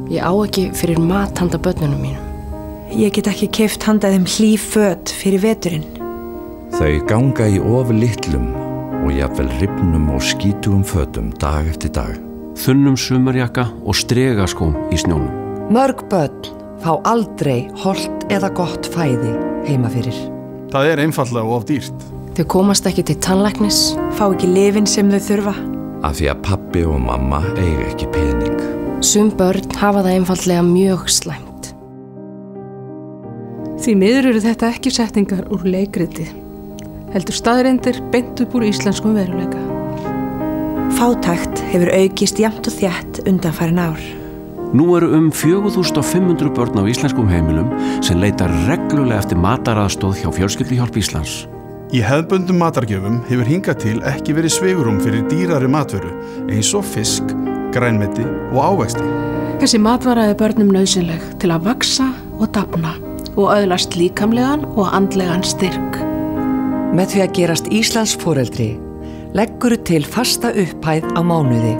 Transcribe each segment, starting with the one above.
Ég á ekki fyrir mat handa börnunum mínum. Ég get ekki keypt handa þeim hlý föt fyrir veturinn. Þau ganga í of litlum og jafnvel rifnum og skítugum fötum dag eftir dag. Þunnum sumarjakka og stregaskóm í snjónum. Mörg börn fá aldrei hollt eða gott fæði heima fyrir. Það einfaldlega of dýrt. Þau komast ekki til tannlæknis. Fá ekki lyfin sem þau þurfa. Af því að pabbi og mamma eiga ekki pening. Sum börn hafa það einfaldlega mjög slæmt. Því miður eru þetta ekki setningar úr leikriti, heldur staðreyndir beint upp úr íslenskum veruleika. Fátækt hefur aukist jafnt og þétt undanfarin ár. Nú eru 4500 börn á íslenskum heimilum sem leita reglulega eftir mataraðstoð hjá Fjölskylduhjálp Íslands. Í hefðbundum matargjöfum hefur hingað til ekki verið svigrúm fyrir dýrari matvöru eins og fisk, grænmeti og ávexti. Þessi matvara er börnum nauðsynleg til að vaxa og dafna og öðlast líkamlegan og andlegan styrk. Með því að gerast Íslands foreldri leggur til fasta upphæð á mánuði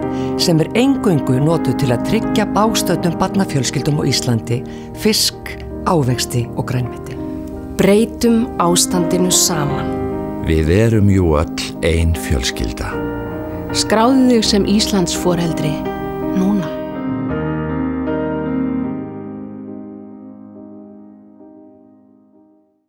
sem er eingöngu notuð til að tryggja bágstöddum barnafjölskyldum á Íslandi fisk, ávexti og grænmeti. Breytum ástandinu saman. Við erum jú öll ein fjölskylda. Skráðu þig sem Íslands foreldri núna.